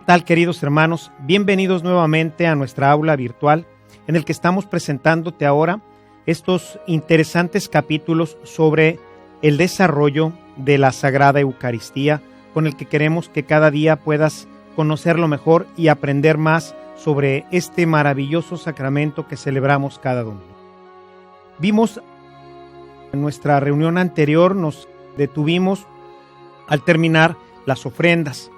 tal, queridos hermanos? Bienvenidos nuevamente a nuestra aula virtual en el que estamos presentándote ahora estos interesantes capítulos sobre el desarrollo de la Sagrada Eucaristía, con el que queremos que cada día puedas conocerlo mejor y aprender más sobre este maravilloso sacramento que celebramos cada domingo. Vimos en nuestra reunión anterior, nos detuvimos al terminar las ofrendas.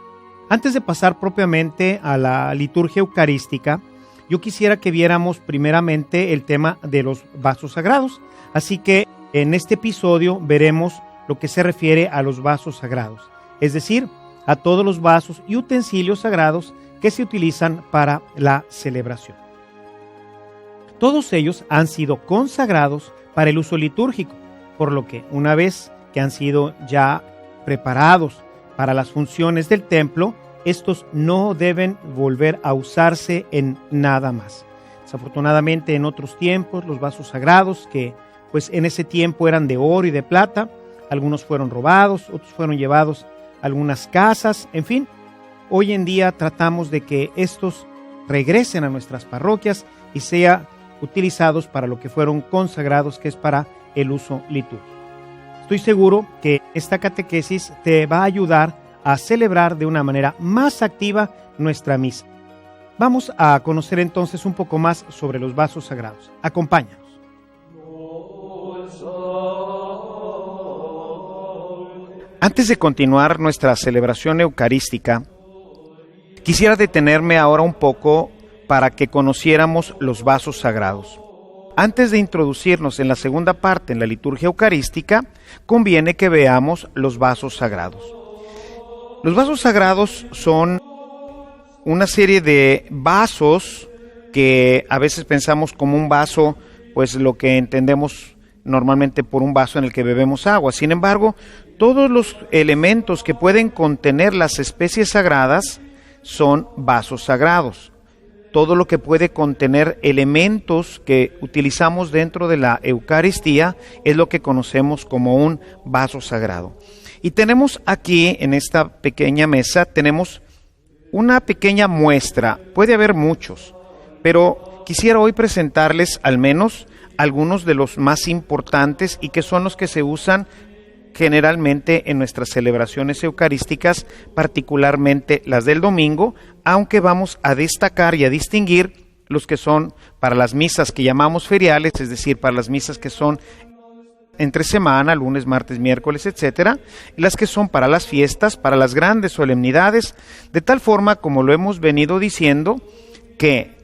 Antes de pasar propiamente a la liturgia eucarística, yo quisiera que viéramos primeramente el tema de los vasos sagrados. Así que en este episodio veremos lo que se refiere a los vasos sagrados, es decir, a todos los vasos y utensilios sagrados que se utilizan para la celebración. Todos ellos han sido consagrados para el uso litúrgico, por lo que una vez que han sido ya preparados para las funciones del templo, estos no deben volver a usarse en nada más. Desafortunadamente, en otros tiempos, los vasos sagrados, que pues en ese tiempo eran de oro y de plata, algunos fueron robados, otros fueron llevados a algunas casas, en fin. Hoy en día tratamos de que estos regresen a nuestras parroquias y sean utilizados para lo que fueron consagrados, que es para el uso litúrgico. Estoy seguro que esta catequesis te va a ayudar a celebrar de una manera más activa nuestra misa. Vamos a conocer entonces un poco más sobre los vasos sagrados. Acompáñanos. Antes de continuar nuestra celebración eucarística, quisiera detenerme ahora un poco para que conociéramos los vasos sagrados. Antes de introducirnos en la segunda parte, en la liturgia eucarística, conviene que veamos los vasos sagrados. Los vasos sagrados son una serie de vasos que a veces pensamos como un vaso, pues lo que entendemos normalmente por un vaso en el que bebemos agua. Sin embargo, todos los elementos que pueden contener las especies sagradas son vasos sagrados. Todo lo que puede contener elementos que utilizamos dentro de la Eucaristía es lo que conocemos como un vaso sagrado. Y tenemos aquí, en esta pequeña mesa, tenemos una pequeña muestra. Puede haber muchos, pero quisiera hoy presentarles al menos algunos de los más importantes y que son los que se usan generalmente en nuestras celebraciones eucarísticas, particularmente las del domingo, aunque vamos a destacar y a distinguir los que son para las misas que llamamos feriales, es decir, para las misas que son entre semana, lunes, martes, miércoles, etcétera, y las que son para las fiestas, para las grandes solemnidades, de tal forma, como lo hemos venido diciendo, que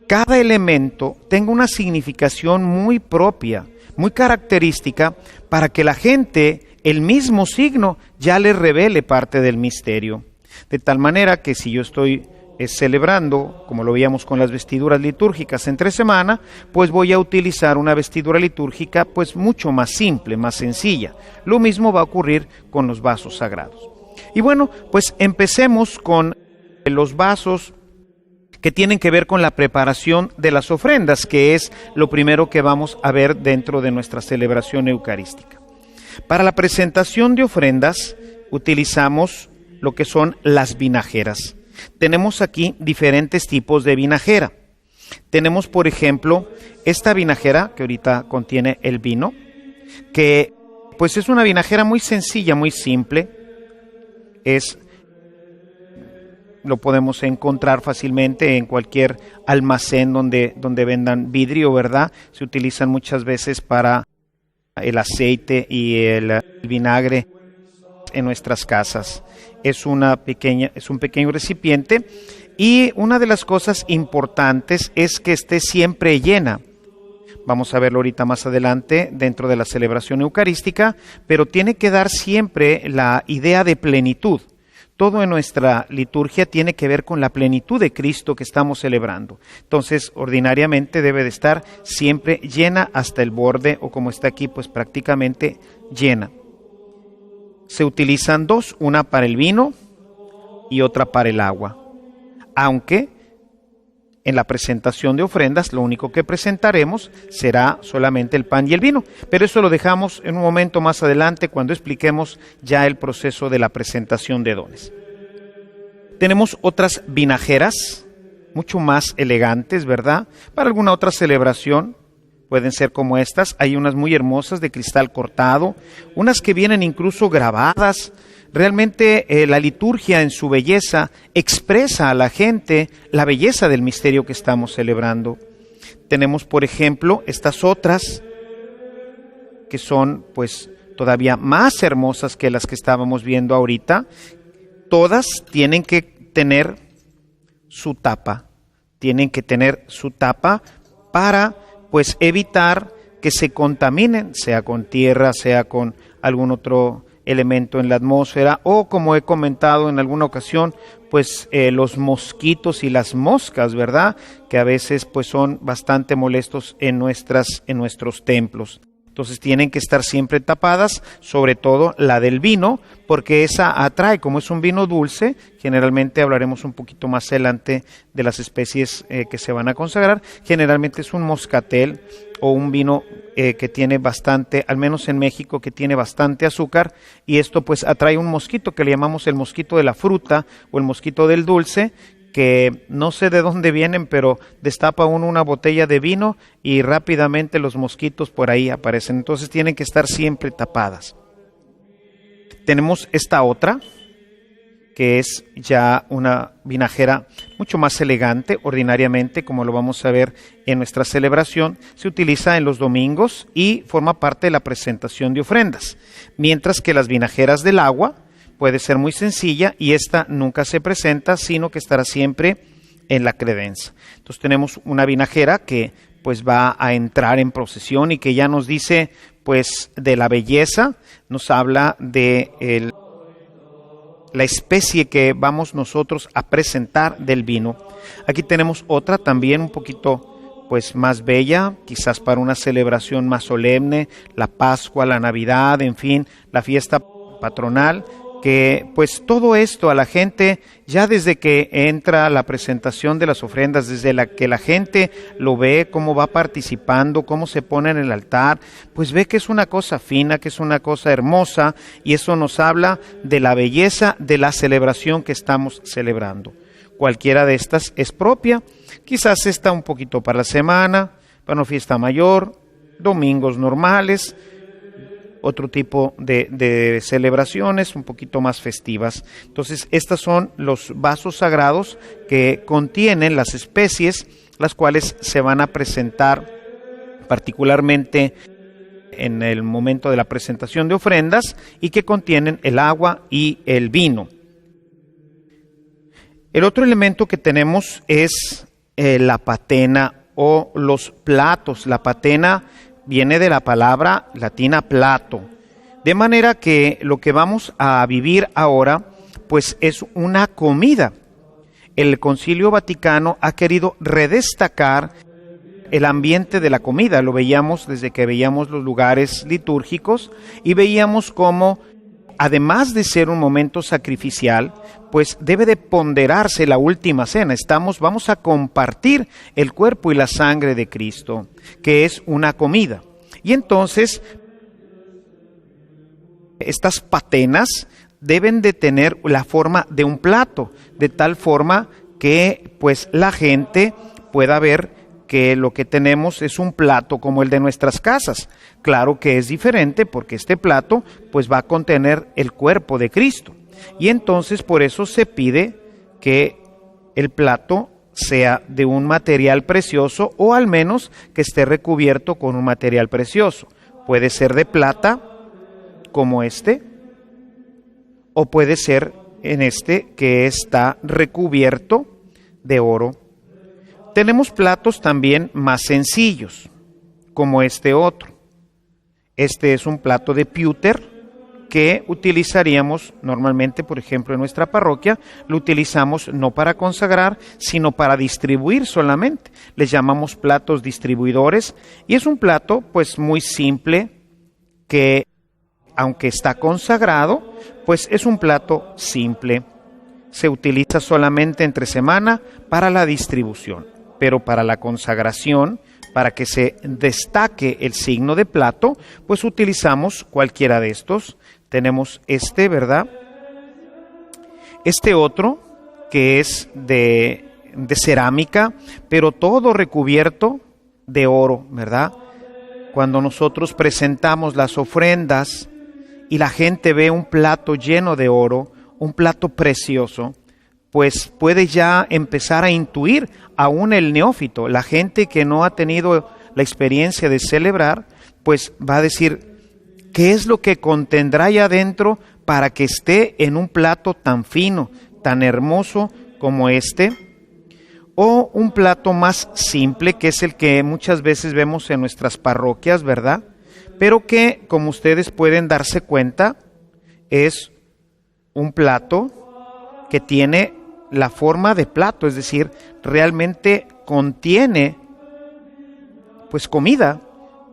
cada elemento tenga una significación muy propia, muy característica, para que la gente, el mismo signo, ya le revele parte del misterio. De tal manera que si yo estoy celebrando, como lo veíamos con las vestiduras litúrgicas entre semana, pues voy a utilizar una vestidura litúrgica pues mucho más simple, más sencilla. Lo mismo va a ocurrir con los vasos sagrados. Y bueno, pues empecemos con los vasos que tienen que ver con la preparación de las ofrendas, que es lo primero que vamos a ver dentro de nuestra celebración eucarística. Para la presentación de ofrendas utilizamos lo que son las vinajeras. Tenemos aquí diferentes tipos de vinajera. Tenemos, por ejemplo, esta vinajera que ahorita contiene el vino, que pues es una vinajera muy sencilla, muy simple. Lo podemos encontrar fácilmente en cualquier almacén donde vendan vidrio, ¿verdad? Se utilizan muchas veces para el aceite y el vinagre en nuestras casas. Es un pequeño recipiente, y una de las cosas importantes es que esté siempre llena. Vamos a verlo ahorita más adelante dentro de la celebración eucarística, pero tiene que dar siempre la idea de plenitud. Todo en nuestra liturgia tiene que ver con la plenitud de Cristo que estamos celebrando. Entonces, ordinariamente debe de estar siempre llena hasta el borde, o como está aquí, pues prácticamente llena. Se utilizan dos, una para el vino y otra para el agua. Aunque en la presentación de ofrendas lo único que presentaremos será solamente el pan y el vino. Pero eso lo dejamos en un momento más adelante cuando expliquemos ya el proceso de la presentación de dones. Tenemos otras vinajeras, mucho más elegantes, ¿verdad? Para alguna otra celebración, pueden ser como estas. Hay unas muy hermosas de cristal cortado, unas que vienen incluso grabadas. Realmente la liturgia en su belleza expresa a la gente la belleza del misterio que estamos celebrando. Tenemos, por ejemplo, estas otras que son pues todavía más hermosas que las que estábamos viendo ahorita. Todas tienen que tener su tapa, para pues evitar que se contaminen, sea con tierra, sea con algún otro elemento en la atmósfera, o como he comentado en alguna ocasión, pues los mosquitos y las moscas, ¿verdad? Que a veces pues son bastante molestos en nuestros templos. Entonces tienen que estar siempre tapadas, sobre todo la del vino, porque esa atrae, como es un vino dulce. Generalmente hablaremos un poquito más adelante de las especies que se van a consagrar. Generalmente es un moscatel o un vino que tiene bastante, al menos en México, que tiene bastante azúcar, y esto pues atrae un mosquito que le llamamos el mosquito de la fruta o el mosquito del dulce, que no sé de dónde vienen, pero destapa uno una botella de vino y rápidamente los mosquitos por ahí aparecen. Entonces tienen que estar siempre tapadas. Tenemos esta otra, que es ya una vinajera mucho más elegante. Ordinariamente, como lo vamos a ver en nuestra celebración, se utiliza en los domingos y forma parte de la presentación de ofrendas. Mientras que las vinajeras del agua puede ser muy sencilla y esta nunca se presenta, sino que estará siempre en la credenza. Entonces tenemos una vinajera que pues va a entrar en procesión y que ya nos dice pues de la belleza, nos habla de la especie que vamos nosotros a presentar del vino. Aquí tenemos otra también un poquito pues más bella, quizás para una celebración más solemne, la Pascua, la Navidad, en fin, la fiesta patronal, que pues todo esto a la gente, ya desde que entra la presentación de las ofrendas, desde la que la gente lo ve, cómo va participando, cómo se pone en el altar, pues ve que es una cosa fina, que es una cosa hermosa, y eso nos habla de la belleza de la celebración que estamos celebrando. Cualquiera de estas es propia, quizás esta un poquito para la semana, para una fiesta mayor, domingos normales, otro tipo de celebraciones un poquito más festivas. Entonces, estos son los vasos sagrados que contienen las especies, las cuales se van a presentar particularmente en el momento de la presentación de ofrendas y que contienen el agua y el vino. El otro elemento que tenemos es la patena o los platos. La patena viene de la palabra latina plato, de manera que lo que vamos a vivir ahora pues es una comida. El Concilio Vaticano ha querido redestacar el ambiente de la comida. Lo veíamos desde que veíamos los lugares litúrgicos y veíamos cómo, además de ser un momento sacrificial, pues debe de ponderarse la última cena. Vamos a compartir el cuerpo y la sangre de Cristo, que es una comida. Y entonces, estas patenas deben de tener la forma de un plato, de tal forma que pues la gente pueda ver que lo que tenemos es un plato como el de nuestras casas. Claro que es diferente porque este plato pues va a contener el cuerpo de Cristo. Y entonces por eso se pide que el plato sea de un material precioso o al menos que esté recubierto con un material precioso. Puede ser de plata como este o puede ser en este que está recubierto de oro. Tenemos platos también más sencillos, como este otro. Este es un plato de pewter que utilizaríamos normalmente, por ejemplo, en nuestra parroquia. Lo utilizamos no para consagrar, sino para distribuir solamente. Les llamamos platos distribuidores y es un plato pues muy simple que, aunque está consagrado, pues es un plato simple. Se utiliza solamente entre semana para la distribución. Pero para la consagración, para que se destaque el signo de plato, pues utilizamos cualquiera de estos. Tenemos este, ¿verdad? Este otro que es de cerámica, pero todo recubierto de oro, ¿verdad? Cuando nosotros presentamos las ofrendas y la gente ve un plato lleno de oro, un plato precioso, pues puede ya empezar a intuir, aún el neófito, la gente que no ha tenido la experiencia de celebrar, pues va a decir, ¿qué es lo que contendrá allá adentro para que esté en un plato tan fino, tan hermoso como este? O un plato más simple, que es el que muchas veces vemos en nuestras parroquias, ¿verdad? Pero que, como ustedes pueden darse cuenta, es un plato que tiene la forma de plato, es decir, realmente contiene pues comida,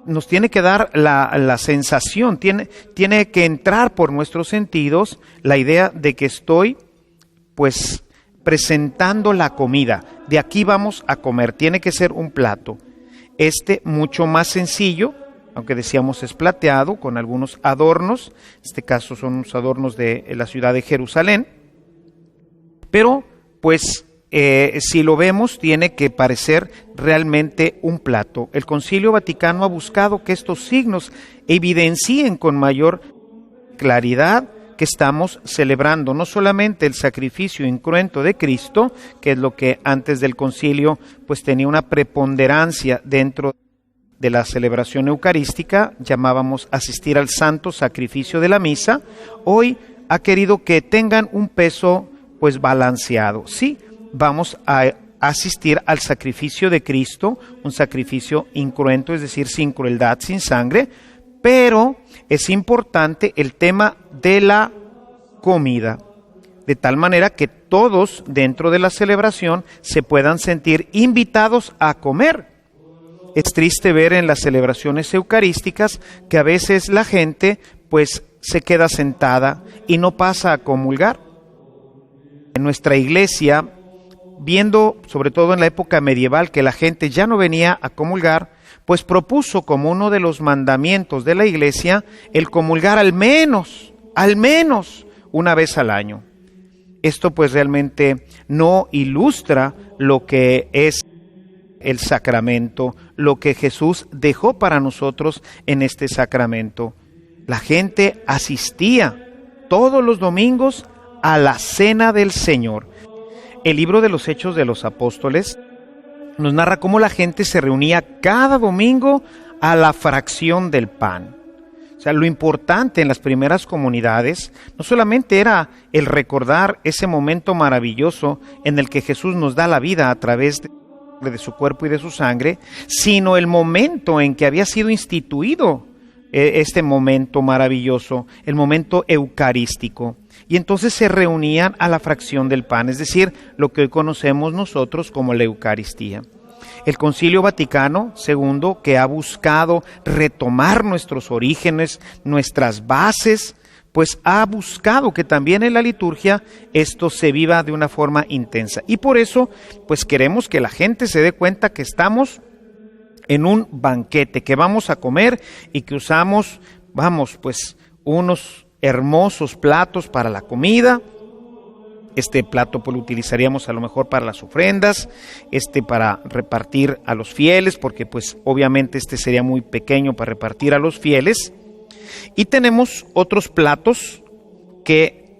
nos tiene que dar la sensación, tiene que entrar por nuestros sentidos la idea de que estoy pues presentando la comida, de aquí vamos a comer, tiene que ser un plato, mucho más sencillo, aunque decíamos es plateado, con algunos adornos, en este caso son unos adornos de la ciudad de Jerusalén, pero pues si lo vemos tiene que parecer realmente un plato. El Concilio Vaticano ha buscado que estos signos evidencien con mayor claridad que estamos celebrando no solamente el sacrificio incruento de Cristo, que es lo que antes del concilio pues tenía una preponderancia dentro de la celebración eucarística, llamábamos asistir al santo sacrificio de la misa, hoy ha querido que tengan un peso pues balanceado. Sí, vamos a asistir al sacrificio de Cristo, un sacrificio incruento, es decir, sin crueldad, sin sangre, pero es importante el tema de la comida, de tal manera que todos dentro de la celebración se puedan sentir invitados a comer. Es triste ver en las celebraciones eucarísticas que a veces la gente pues se queda sentada y no pasa a comulgar. En nuestra iglesia, viendo sobre todo en la época medieval que la gente ya no venía a comulgar, pues propuso como uno de los mandamientos de la iglesia el comulgar al menos una vez al año. Esto pues realmente no ilustra lo que es el sacramento, lo que Jesús dejó para nosotros en este sacramento. La gente asistía todos los domingos a la cena del Señor. El libro de los Hechos de los Apóstoles nos narra cómo la gente se reunía cada domingo a la fracción del pan. O sea, lo importante en las primeras comunidades no solamente era el recordar ese momento maravilloso en el que Jesús nos da la vida a través de su cuerpo y de su sangre, sino el momento en que había sido instituido este momento maravilloso, el momento eucarístico. Y entonces se reunían a la fracción del pan, es decir, lo que hoy conocemos nosotros como la Eucaristía. El Concilio Vaticano II, que ha buscado retomar nuestros orígenes, nuestras bases, pues ha buscado que también en la liturgia esto se viva de una forma intensa. Y por eso, pues queremos que la gente se dé cuenta que estamos en un banquete, que vamos a comer y que usamos, pues unos hermosos platos para la comida. Este plato pues lo utilizaríamos a lo mejor para las ofrendas, para repartir a los fieles, porque pues obviamente sería muy pequeño para repartir a los fieles. Y tenemos otros platos que,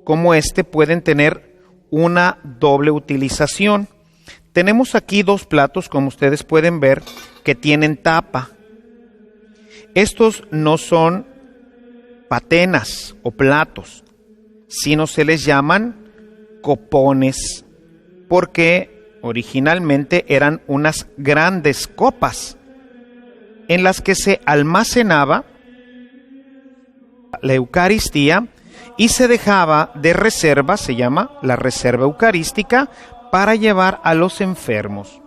como pueden tener una doble utilización. Tenemos aquí dos platos, como ustedes pueden ver, que tienen tapa. Estos no son patenas o platos, sino se les llaman copones, porque originalmente eran unas grandes copas en las que se almacenaba la Eucaristía y se dejaba de reserva, se llama la reserva eucarística, para llevar a los enfermos.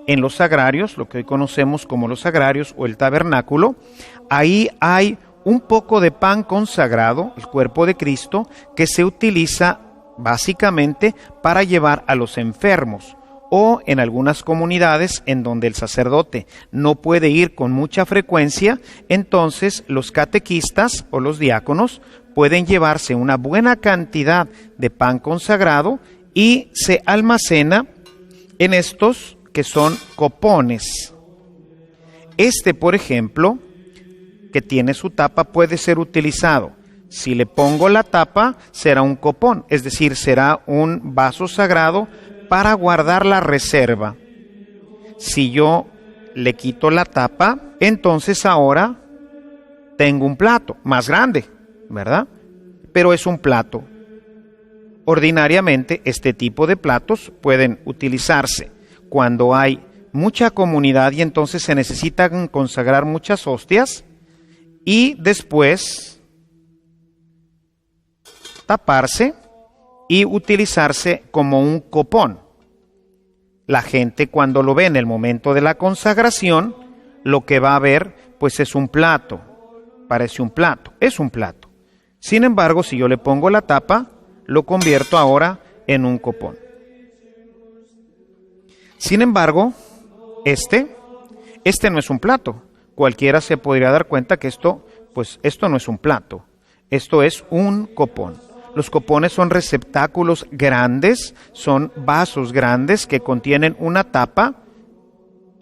En los sagrarios, lo que hoy conocemos como los sagrarios o el tabernáculo, ahí hay un poco de pan consagrado, el cuerpo de Cristo, que se utiliza básicamente para llevar a los enfermos, o en algunas comunidades en donde el sacerdote no puede ir con mucha frecuencia, entonces los catequistas o los diáconos pueden llevarse una buena cantidad de pan consagrado y se almacena en estos que son copones. Este, por ejemplo, que tiene su tapa, puede ser utilizado. Si le pongo la tapa, será un copón, es decir, será un vaso sagrado para guardar la reserva. Si yo le quito la tapa, entonces ahora tengo un plato más grande, ¿verdad? Pero es un plato. Ordinariamente, este tipo de platos pueden utilizarse cuando hay mucha comunidad y entonces se necesitan consagrar muchas hostias y después taparse y utilizarse como un copón. La gente, cuando lo ve en el momento de la consagración, lo que va a ver pues es un plato. Parece un plato, es un plato. Sin embargo, si yo le pongo la tapa, lo convierto ahora en un copón. Sin embargo, este no es un plato. Cualquiera se podría dar cuenta que esto no es un plato. Esto es un copón. Los copones son receptáculos grandes, son vasos grandes que contienen una tapa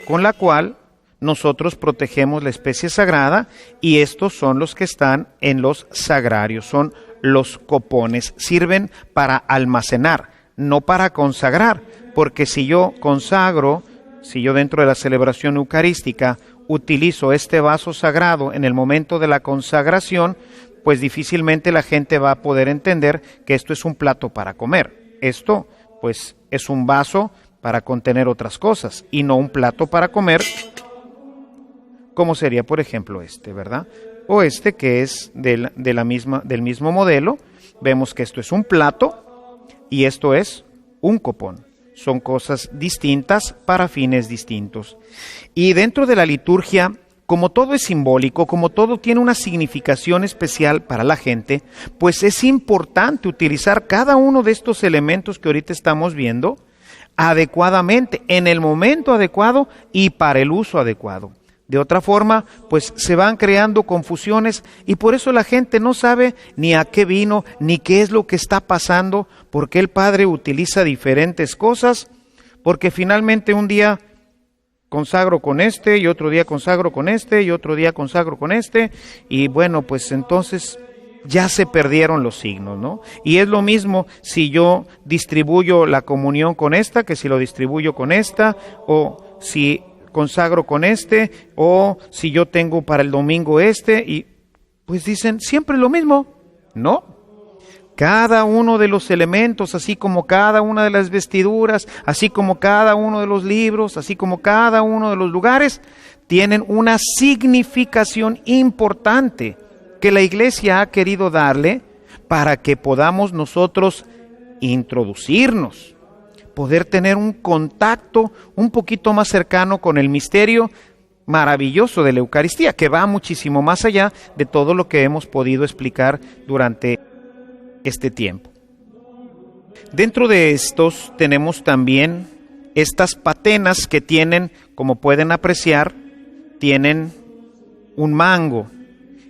con la cual nosotros protegemos la especie sagrada, y estos son los que están en los sagrarios, son los copones. Sirven para almacenar, no para consagrar, porque si yo consagro, si yo dentro de la celebración eucarística utilizo este vaso sagrado en el momento de la consagración, pues difícilmente la gente va a poder entender que esto es un plato para comer. Esto, pues, es un vaso para contener otras cosas y no un plato para comer, como sería, por ejemplo, este, ¿verdad? O este que es del mismo modelo. Vemos que esto es un plato y esto es un copón. Son cosas distintas para fines distintos. Y dentro de la liturgia, como todo es simbólico, como todo tiene una significación especial para la gente, pues es importante utilizar cada uno de estos elementos que ahorita estamos viendo adecuadamente, en el momento adecuado y para el uso adecuado. De otra forma, pues se van creando confusiones y por eso la gente no sabe ni a qué vino, ni qué es lo que está pasando, porque el Padre utiliza diferentes cosas, porque finalmente un día consagro con este, y otro día consagro con este, y otro día consagro con este, y bueno, pues entonces ya se perdieron los signos, ¿no? Y es lo mismo si yo distribuyo la comunión con esta, que si lo distribuyo con esta, o si consagro con este, o si yo tengo para el domingo este, y pues dicen siempre lo mismo. No, cada uno de los elementos, así como cada una de las vestiduras, así como cada uno de los libros, así como cada uno de los lugares, tienen una significación importante que la Iglesia ha querido darle para que podamos nosotros introducirnos, poder tener un contacto un poquito más cercano con el misterio maravilloso de la Eucaristía, que va muchísimo más allá de todo lo que hemos podido explicar durante este tiempo. Dentro de estos tenemos también estas patenas que tienen, como pueden apreciar, tienen un mango.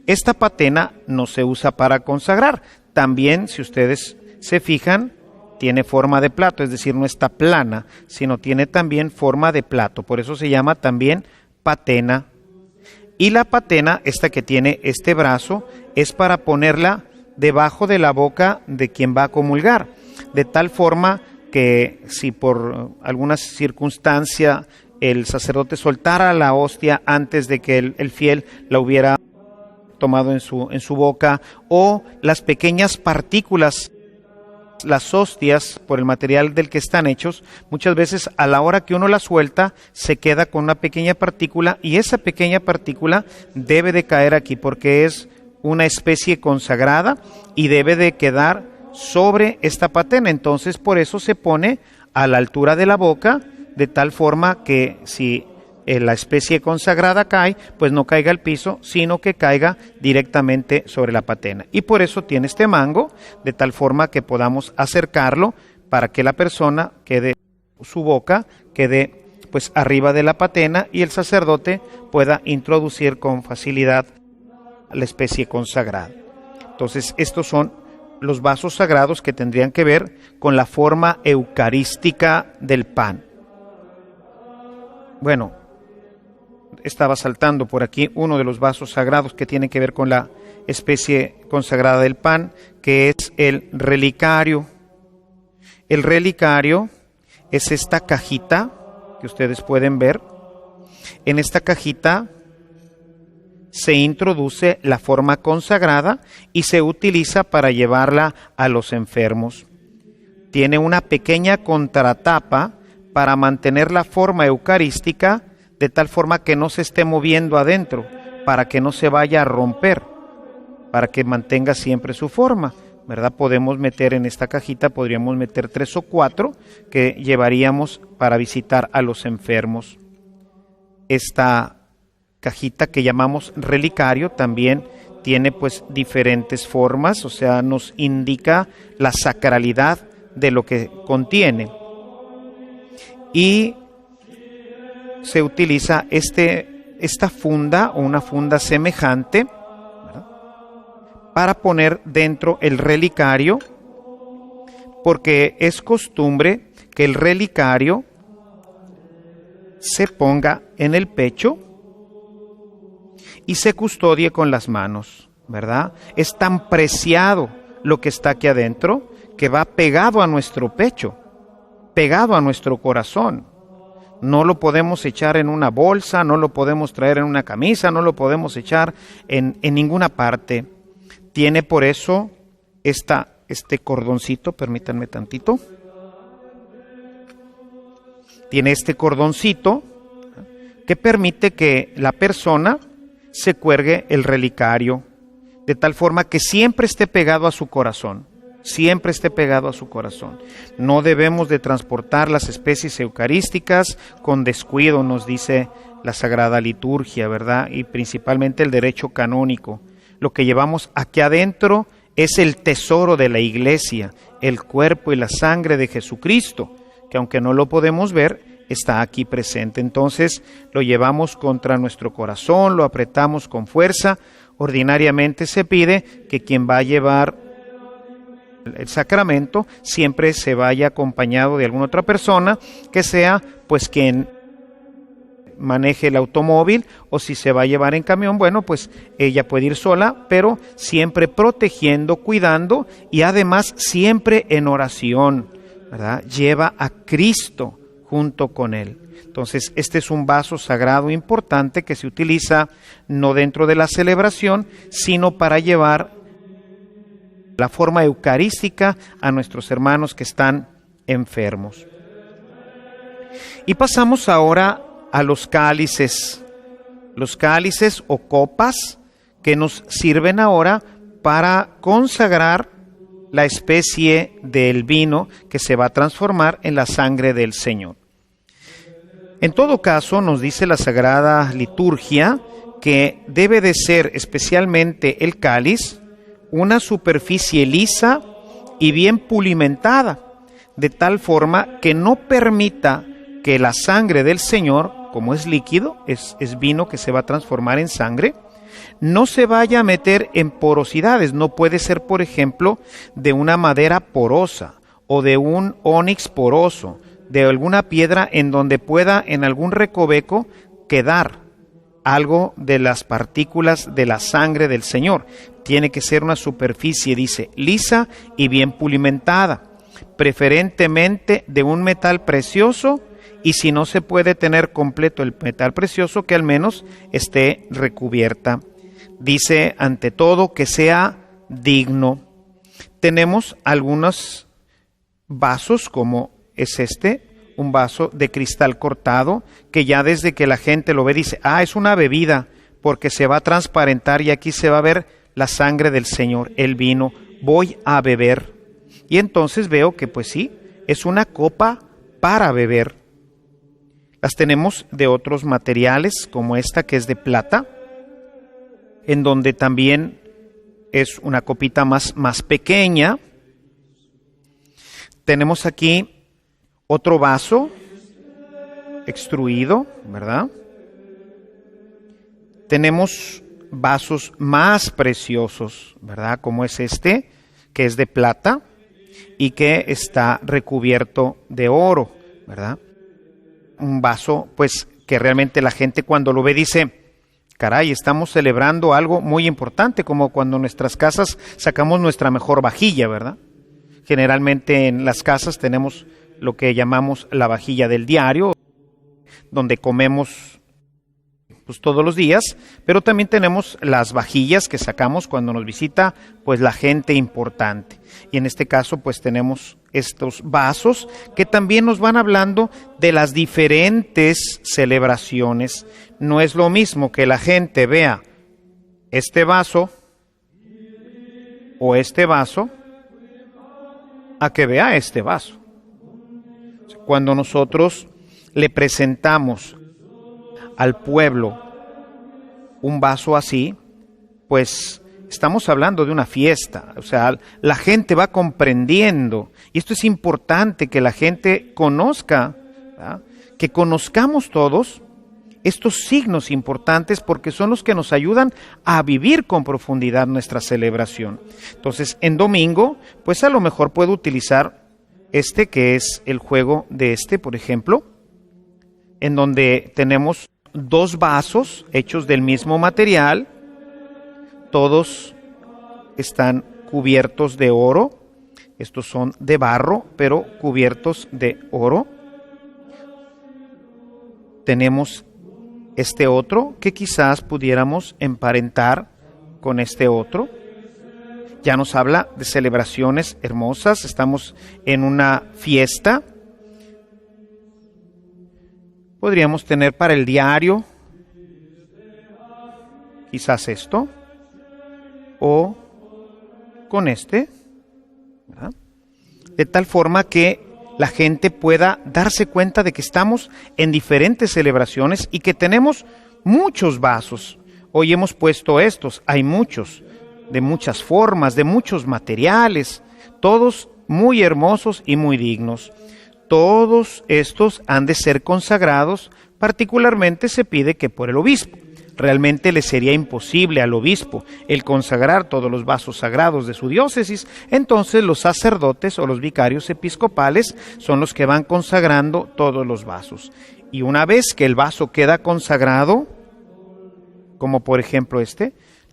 Esta patena no se usa para consagrar. También, si ustedes se fijan, tiene forma de plato, es decir, no está plana, sino tiene también forma de plato. Por eso se llama también patena. Y la patena, esta que tiene este brazo, es para ponerla debajo de la boca de quien va a comulgar, de tal forma que si por alguna circunstancia el sacerdote soltara la hostia antes de que el fiel la hubiera tomado en su boca, o las pequeñas partículas, las hostias, por el material del que están hechos, muchas veces a la hora que uno la suelta se queda con una pequeña partícula, y esa pequeña partícula debe de caer aquí porque es una especie consagrada y debe de quedar sobre esta patena. Entonces por eso se pone a la altura de la boca, de tal forma que si la especie consagrada cae, pues no caiga al piso, sino que caiga directamente sobre la patena. Y por eso tiene este mango, de tal forma que podamos acercarlo para que la persona quede, su boca quede pues arriba de la patena, y el sacerdote pueda introducir con facilidad la especie consagrada. Entonces estos son los vasos sagrados que tendrían que ver con la forma eucarística del pan. Bueno, estaba saltando por aquí uno de los vasos sagrados que tiene que ver con la especie consagrada del pan, que es el relicario. El relicario es esta cajita que ustedes pueden ver. En esta cajita se introduce la forma consagrada y se utiliza para llevarla a los enfermos. Tiene una pequeña contratapa para mantener la forma eucarística de tal forma que no se esté moviendo adentro, para que no se vaya a romper, para que mantenga siempre su forma, ¿verdad? Podemos meter en esta cajita, podríamos meter 3 o 4 que llevaríamos para visitar a los enfermos. Esta cajita que llamamos relicario también tiene pues diferentes formas, o sea, nos indica la sacralidad de lo que contiene. Y se utiliza esta funda o una funda semejante, ¿verdad?, para poner dentro el relicario, porque es costumbre que el relicario se ponga en el pecho y se custodie con las manos, ¿verdad? Es tan preciado lo que está aquí adentro que va pegado a nuestro pecho, pegado a nuestro corazón. No lo podemos echar en una bolsa, no lo podemos traer en una camisa, no lo podemos echar en ninguna parte. Tiene por eso este cordoncito, permítanme tantito. Tiene este cordoncito que permite que la persona se cuelgue el relicario, de tal forma que siempre esté pegado a su corazón. Siempre esté pegado a su corazón. No debemos de transportar las especies eucarísticas con descuido, nos dice la Sagrada Liturgia, ¿verdad? Y principalmente el derecho canónico. Lo que llevamos aquí adentro es el tesoro de la Iglesia, el cuerpo y la sangre de Jesucristo, que aunque no lo podemos ver, está aquí presente. Entonces lo llevamos contra nuestro corazón, lo apretamos con fuerza. Ordinariamente se pide que quien va a llevar el sacramento siempre se vaya acompañado de alguna otra persona que sea pues quien maneje el automóvil, o si se va a llevar en camión, bueno, pues ella puede ir sola, pero siempre protegiendo, cuidando y además siempre en oración, ¿verdad? Lleva a Cristo junto con él. Entonces, este es un vaso sagrado importante que se utiliza no dentro de la celebración, sino para llevar la forma eucarística a nuestros hermanos que están enfermos. Y pasamos ahora a los cálices o copas que nos sirven ahora para consagrar la especie del vino que se va a transformar en la sangre del Señor. En todo caso, nos dice la Sagrada Liturgia que debe de ser especialmente el cáliz una superficie lisa y bien pulimentada, de tal forma que no permita que la sangre del Señor, como es líquido, es vino que se va a transformar en sangre, no se vaya a meter en porosidades. No puede ser, por ejemplo, de una madera porosa o de un ónix poroso, de alguna piedra en donde pueda en algún recoveco quedar algo de las partículas de la sangre del Señor. Tiene que ser una superficie, dice, lisa y bien pulimentada, preferentemente de un metal precioso, y si no se puede tener completo el metal precioso, que al menos esté recubierta. Dice, ante todo, que sea digno. Tenemos algunos vasos, como es un vaso de cristal cortado, que ya desde que la gente lo ve dice, es una bebida, porque se va a transparentar y aquí se va a ver la sangre del Señor, el vino, voy a beber. Y entonces veo que pues sí, es una copa para beber. Las tenemos de otros materiales, como esta que es de plata, en donde también es una copita más pequeña. Tenemos aquí otro vaso extruido, ¿verdad? Tenemos vasos más preciosos, ¿verdad? Como es que es de plata y que está recubierto de oro, ¿verdad? Un vaso, pues, que realmente la gente cuando lo ve dice, caray, estamos celebrando algo muy importante, como cuando en nuestras casas sacamos nuestra mejor vajilla, ¿verdad? Generalmente en las casas tenemos lo que llamamos la vajilla del diario, donde comemos pues todos los días, pero también tenemos las vajillas que sacamos cuando nos visita pues la gente importante. Y en este caso pues tenemos estos vasos que también nos van hablando de las diferentes celebraciones. No es lo mismo que la gente vea este vaso o este vaso a que vea este vaso. Cuando nosotros le presentamos al pueblo un vaso así, pues estamos hablando de una fiesta, o sea, la gente va comprendiendo, y esto es importante que la gente conozca, ¿verdad? Que conozcamos todos estos signos importantes porque son los que nos ayudan a vivir con profundidad nuestra celebración. Entonces, en domingo, pues a lo mejor puedo utilizar este que es el juego de por ejemplo, en donde tenemos 2 vasos hechos del mismo material, todos están cubiertos de oro, estos son de barro, pero cubiertos de oro. Tenemos este otro que quizás pudiéramos emparentar con este otro. Ya nos habla de celebraciones hermosas, estamos en una fiesta. Podríamos tener para el diario, quizás esto, o con este, ¿verdad? De tal forma que la gente pueda darse cuenta de que estamos en diferentes celebraciones y que tenemos muchos vasos. Hoy hemos puesto estos, hay muchos, de muchas formas, de muchos materiales, todos muy hermosos y muy dignos. Todos estos han de ser consagrados, particularmente se pide que por el obispo. Realmente le sería imposible al obispo el consagrar todos los vasos sagrados de su diócesis, entonces los sacerdotes o los vicarios episcopales son los que van consagrando todos los vasos. Y una vez que el vaso queda consagrado, como por ejemplo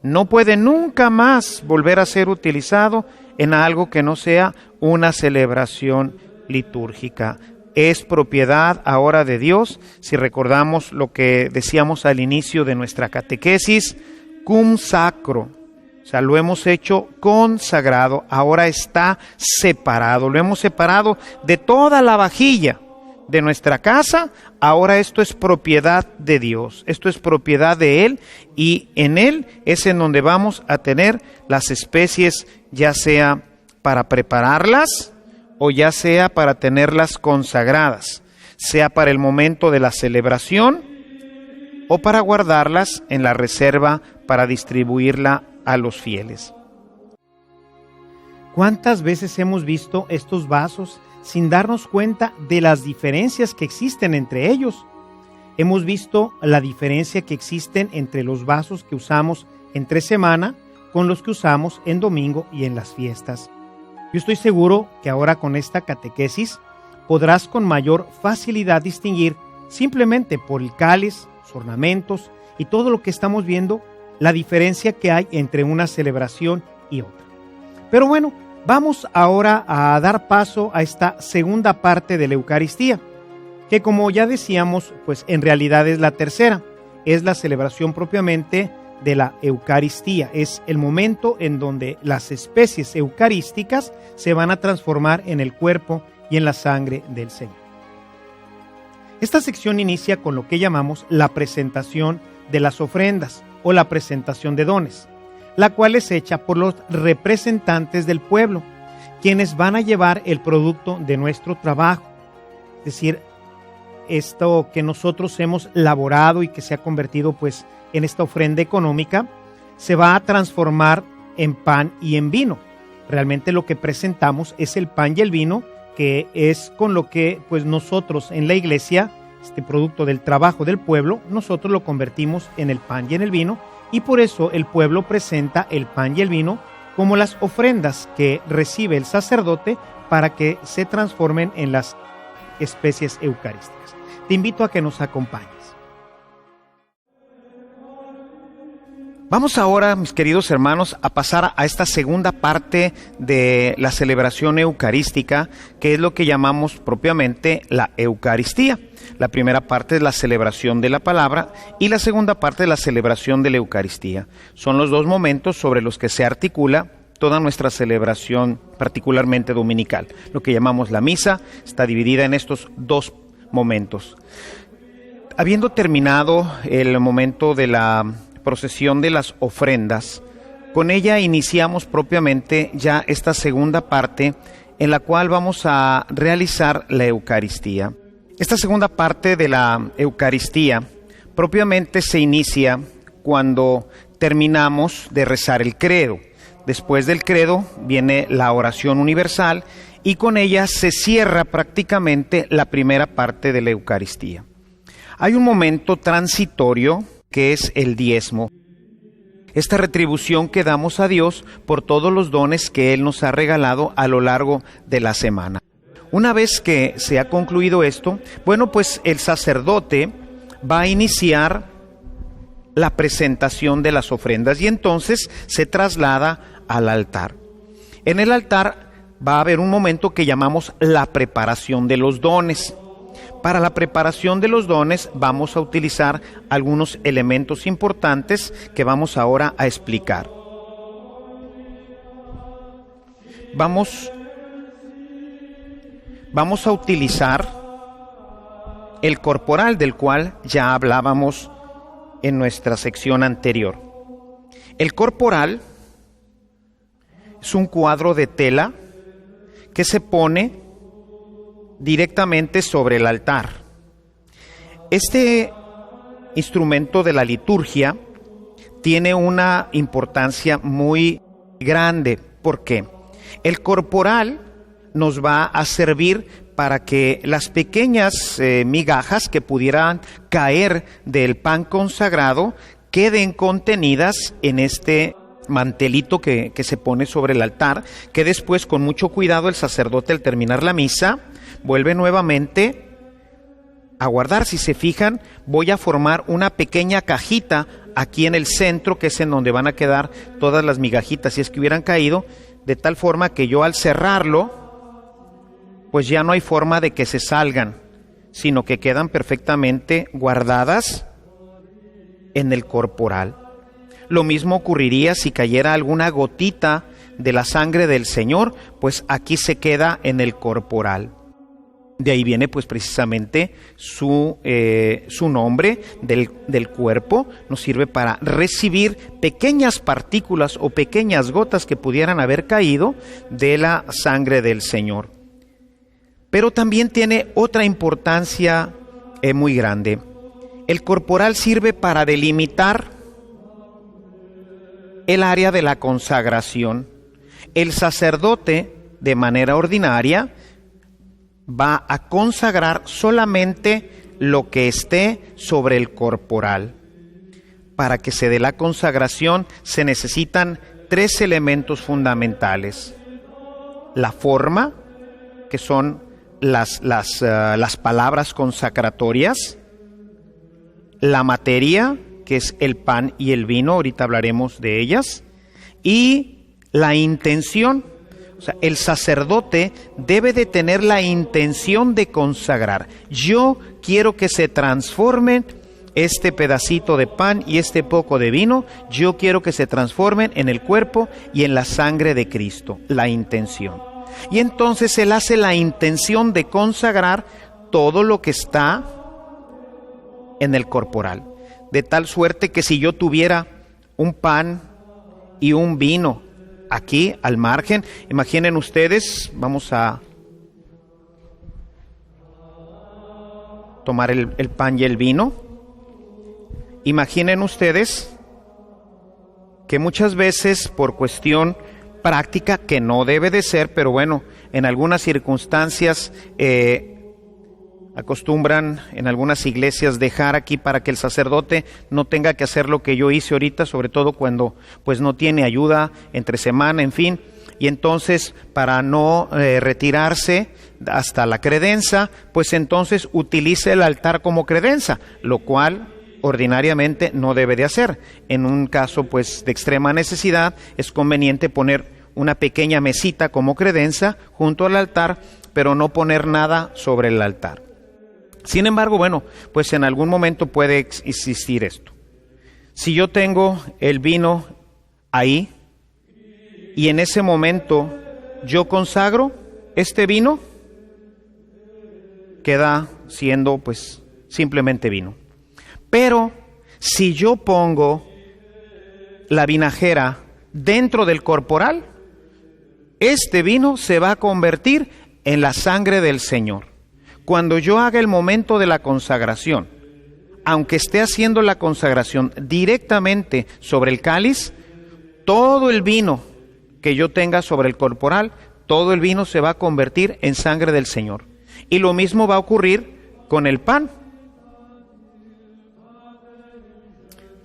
no puede nunca más volver a ser utilizado en algo que no sea una celebración litúrgica. Es propiedad ahora de Dios. Si recordamos lo que decíamos al inicio de nuestra catequesis, cum sacro, o sea, lo hemos hecho consagrado, ahora está separado, lo hemos separado de toda la vajilla de nuestra casa, ahora esto es propiedad de Dios, esto es propiedad de Él, y en Él es en donde vamos a tener las especies, ya sea para prepararlas, o ya sea para tenerlas consagradas, sea para el momento de la celebración o para guardarlas en la reserva para distribuirla a los fieles. ¿Cuántas veces hemos visto estos vasos sin darnos cuenta de las diferencias que existen entre ellos? Hemos visto la diferencia que existen entre los vasos que usamos entre semana con los que usamos en domingo y en las fiestas. Yo estoy seguro que ahora con esta catequesis podrás con mayor facilidad distinguir simplemente por el cáliz, los ornamentos y todo lo que estamos viendo, la diferencia que hay entre una celebración y otra. Pero bueno, vamos ahora a dar paso a esta segunda parte de la Eucaristía, que como ya decíamos, pues en realidad es la tercera, es la celebración propiamente de la Eucaristía. Es el momento en donde las especies eucarísticas se van a transformar en el cuerpo y en la sangre del Señor. Esta sección inicia con lo que llamamos la presentación de las ofrendas o la presentación de dones, la cual es hecha por los representantes del pueblo, quienes van a llevar el producto de nuestro trabajo, es decir, esto que nosotros hemos laborado y que se ha convertido pues en esta ofrenda económica, se va a transformar en pan y en vino. Realmente lo que presentamos es el pan y el vino, que es con lo que pues nosotros en la iglesia, este producto del trabajo del pueblo, nosotros lo convertimos en el pan y en el vino, y por eso el pueblo presenta el pan y el vino como las ofrendas que recibe el sacerdote para que se transformen en las especies eucarísticas. Te invito a que nos acompañes. Vamos ahora, mis queridos hermanos, a pasar a esta segunda parte de la celebración eucarística, que es lo que llamamos propiamente la Eucaristía. La primera parte es la celebración de la palabra y la segunda parte es la celebración de la Eucaristía. Son los dos momentos sobre los que se articula toda nuestra celebración, particularmente dominical. Lo que llamamos la misa está dividida en estos dos momentos. Habiendo terminado el momento de la procesión de las ofrendas, con ella iniciamos propiamente ya esta segunda parte en la cual vamos a realizar la Eucaristía. Esta segunda parte de la Eucaristía propiamente se inicia cuando terminamos de rezar el credo. Después del credo viene la oración universal y con ella se cierra prácticamente la primera parte de la Eucaristía. Hay un momento transitorio que es el diezmo. Esta retribución que damos a Dios por todos los dones que Él nos ha regalado a lo largo de la semana. Una vez que se ha concluido esto, bueno, pues el sacerdote va a iniciar la presentación de las ofrendas y entonces se traslada al altar. En el altar va a haber un momento que llamamos la preparación de los dones. Para la preparación de los dones vamos a utilizar algunos elementos importantes que vamos ahora a explicar. Vamos a utilizar el corporal del cual ya hablábamos en nuestra sección anterior. El corporal es un cuadro de tela que se pone directamente sobre el altar. Este instrumento de la liturgia tiene una importancia muy grande. ¿Por qué? El corporal nos va a servir para que las pequeñas migajas que pudieran caer del pan consagrado queden contenidas en este mantelito que se pone sobre el altar, que después con mucho cuidado el sacerdote al terminar la misa vuelve nuevamente a guardar. Si se fijan, voy a formar una pequeña cajita aquí en el centro, que es en donde van a quedar todas las migajitas si es que hubieran caído, de tal forma que yo al cerrarlo, pues ya no hay forma de que se salgan, sino que quedan perfectamente guardadas en el corporal. Lo mismo ocurriría si cayera alguna gotita de la sangre del Señor, pues aquí se queda en el corporal. De ahí viene pues precisamente su nombre del cuerpo. Nos sirve para recibir pequeñas partículas o pequeñas gotas que pudieran haber caído de la sangre del Señor. Pero también tiene otra importancia muy grande. El corporal sirve para delimitar el área de la consagración. El sacerdote, de manera ordinaria, va a consagrar solamente lo que esté sobre el corporal. Para que se dé la consagración se necesitan 3 elementos fundamentales. La forma, que son las palabras consacratorias. La materia, que es el pan y el vino, ahorita hablaremos de ellas. Y la intención. O sea, el sacerdote debe de tener la intención de consagrar. Yo quiero que se transformen este pedacito de pan y este poco de vino. Yo quiero que se transformen en el cuerpo y en la sangre de Cristo. La intención. Y entonces él hace la intención de consagrar todo lo que está en el corporal. De tal suerte que si yo tuviera un pan y un vino aquí al margen, imaginen ustedes, vamos a tomar el pan y el vino. Imaginen ustedes que muchas veces por cuestión práctica, que no debe de ser, pero bueno, en algunas circunstancias acostumbran en algunas iglesias dejar aquí para que el sacerdote no tenga que hacer lo que yo hice ahorita, sobre todo cuando pues no tiene ayuda entre semana, en fin. Y entonces, para no retirarse hasta la credenza, pues entonces utiliza el altar como credenza, lo cual ordinariamente no debe de hacer. En un caso pues de extrema necesidad, es conveniente poner una pequeña mesita como credenza junto al altar, pero no poner nada sobre el altar. Sin embargo, bueno, pues en algún momento puede existir esto. Si yo tengo el vino ahí, y en ese momento yo consagro este vino, queda siendo pues simplemente vino. Pero si yo pongo la vinajera dentro del corporal, este vino se va a convertir en la sangre del Señor. Cuando yo haga el momento de la consagración, aunque esté haciendo la consagración directamente sobre el cáliz, todo el vino que yo tenga sobre el corporal, todo el vino se va a convertir en sangre del Señor. Y lo mismo va a ocurrir con el pan.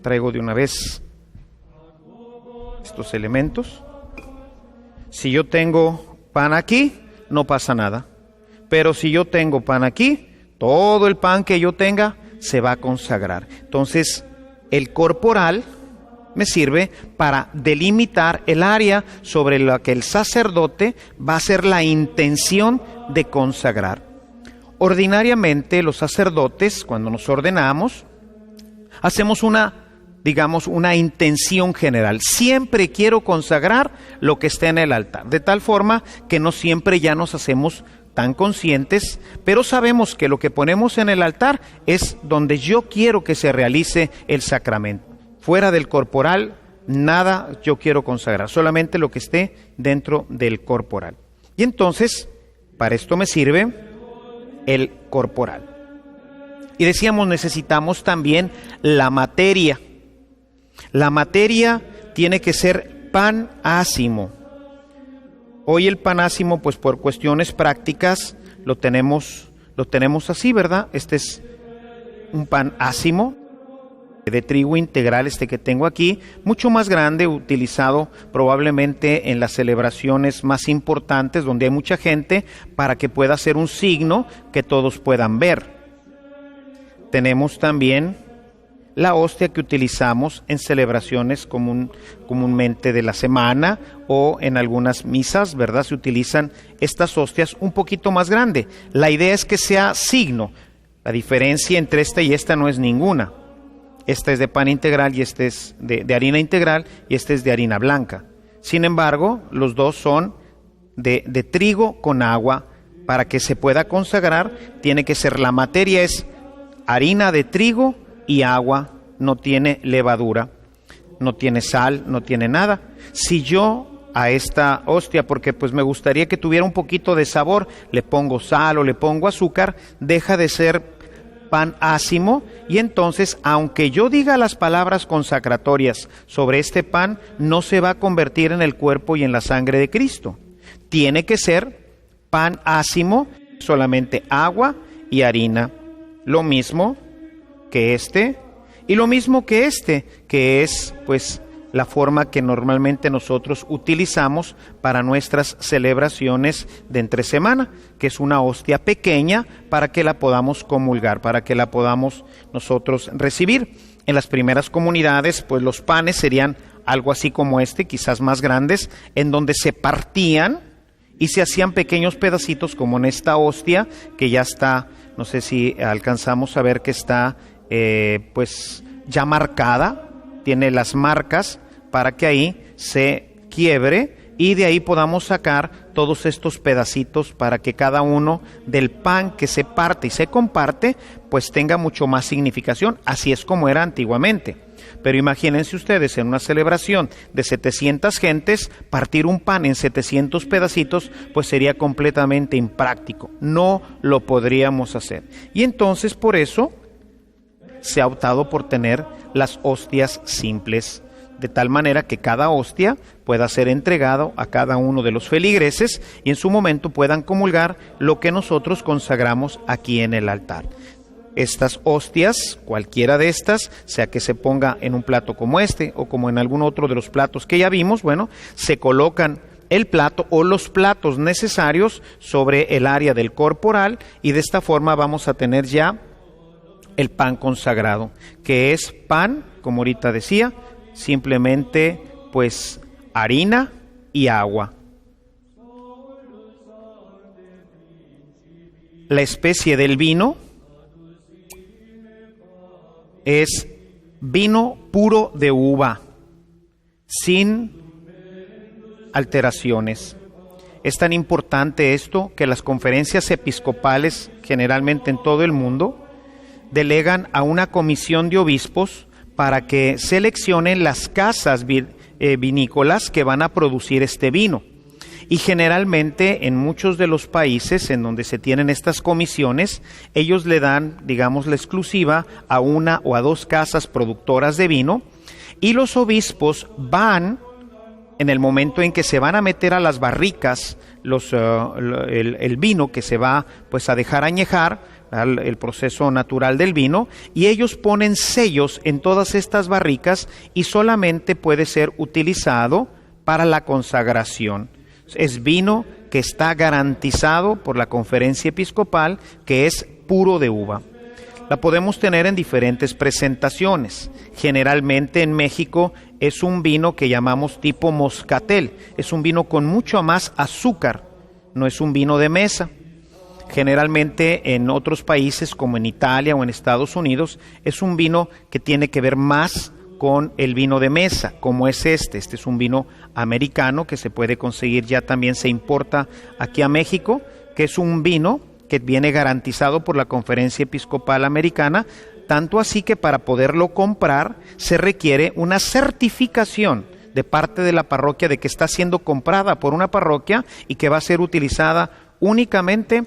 Traigo de una vez estos elementos. Si yo tengo pan aquí, no pasa nada. Pero si yo tengo pan aquí, todo el pan que yo tenga se va a consagrar. Entonces, el corporal me sirve para delimitar el área sobre la que el sacerdote va a hacer la intención de consagrar. Ordinariamente los sacerdotes, cuando nos ordenamos, hacemos una intención general. Siempre quiero consagrar lo que está en el altar, de tal forma que no siempre ya nos hacemos tan conscientes, pero sabemos que lo que ponemos en el altar es donde yo quiero que se realice el sacramento. Fuera del corporal, nada yo quiero consagrar, solamente lo que esté dentro del corporal. Y entonces, para esto me sirve el corporal. Y decíamos, necesitamos también la materia. La materia tiene que ser pan ácimo. Hoy el pan ácimo, pues por cuestiones prácticas, lo tenemos así, ¿verdad? Este es un pan ácimo de trigo integral, este que tengo aquí, mucho más grande, utilizado probablemente en las celebraciones más importantes, donde hay mucha gente, para que pueda ser un signo que todos puedan ver. Tenemos también la hostia que utilizamos en celebraciones comúnmente de la semana, o en algunas misas, ¿verdad? Se utilizan estas hostias un poquito más grande. La idea es que sea signo. La diferencia entre esta y esta no es ninguna. Esta es de pan integral y este es de harina integral y este es de harina blanca. Sin embargo, los dos son de trigo con agua. Para que se pueda consagrar, tiene que ser, la materia es harina de trigo y agua, no tiene levadura, no tiene sal, no tiene nada. Si yo a esta hostia, porque pues me gustaría que tuviera un poquito de sabor, le pongo sal o le pongo azúcar, deja de ser pan ácimo, y entonces, aunque yo diga las palabras consacratorias sobre este pan, no se va a convertir en el cuerpo y en la sangre de Cristo. Tiene que ser pan ácimo, solamente agua y harina. Lo mismo que este, y lo mismo que este, que es pues la forma que normalmente nosotros utilizamos para nuestras celebraciones de entre semana, que es una hostia pequeña para que la podamos comulgar, para que la podamos nosotros recibir. En las primeras comunidades, pues los panes serían algo así como este, quizás más grandes, en donde se partían y se hacían pequeños pedacitos, como en esta hostia, que ya está, no sé si alcanzamos a ver que está pues ya marcada, tiene las marcas para que ahí se quiebre y de ahí podamos sacar todos estos pedacitos, para que cada uno del pan que se parte y se comparte pues tenga mucho más significación. Así es como era antiguamente. Pero imagínense ustedes, en una celebración de 700 gentes, partir un pan en 700 pedacitos, pues sería completamente impráctico. No lo podríamos hacer. Y entonces por eso se ha optado por tener las hostias simples. de tal manera que cada hostia pueda ser entregado a cada uno de los feligreses y en su momento puedan comulgar lo que nosotros consagramos aquí en el altar. Estas hostias, cualquiera de estas, sea que se ponga en un plato como este o como en algún otro de los platos que ya vimos, bueno, se colocan el plato o los platos necesarios sobre el área del corporal y de esta forma vamos a tener ya el pan consagrado, que es pan, como ahorita decía, simplemente pues harina y agua. La especie del vino es vino puro de uva, sin alteraciones. Es tan importante esto que las conferencias episcopales, generalmente en todo el mundo, delegan a una comisión de obispos para que seleccionen las casas vinícolas que van a producir este vino. Y generalmente en muchos de los países en donde se tienen estas comisiones, ellos le dan, digamos, la exclusiva a una o a dos casas productoras de vino, y los obispos van, en el momento en que se van a meter a las barricas, el vino que se va pues a dejar añejar, el proceso natural del vino, y ellos ponen sellos en todas estas barricas y solamente puede ser utilizado para la consagración. Es vino que está garantizado por la conferencia episcopal, que es puro de uva. La podemos tener en diferentes presentaciones. Generalmente en México es un vino que llamamos tipo moscatel. Es un vino con mucho más azúcar, no es un vino de mesa. Generalmente en otros países como en Italia o en Estados Unidos es un vino que tiene que ver más con el vino de mesa, como es este. Este es un vino americano que se puede conseguir, ya también se importa aquí a México, que es un vino que viene garantizado por la Conferencia Episcopal Americana, tanto así que para poderlo comprar se requiere una certificación de parte de la parroquia de que está siendo comprada por una parroquia y que va a ser utilizada únicamente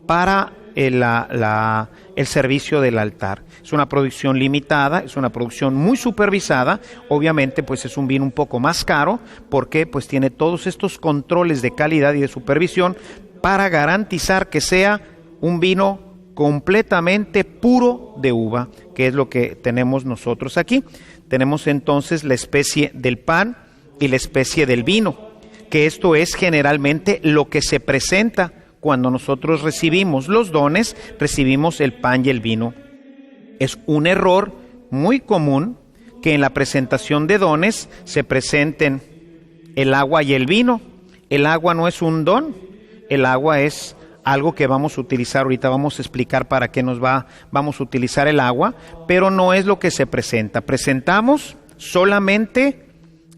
para el servicio del altar. Es una producción limitada, es una producción muy supervisada, obviamente pues es un vino un poco más caro porque pues tiene todos estos controles de calidad y de supervisión para garantizar que sea un vino completamente puro de uva, que es lo que tenemos nosotros aquí. Tenemos entonces la especie del pan y la especie del vino, que esto es generalmente lo que se presenta cuando nosotros recibimos los dones, recibimos el pan y el vino. Es un error muy común que en la presentación de dones se presenten el agua y el vino. El agua no es un don, el agua es algo que vamos a utilizar. Ahorita vamos a explicar para qué vamos a utilizar el agua, pero no es lo que se presenta. Presentamos solamente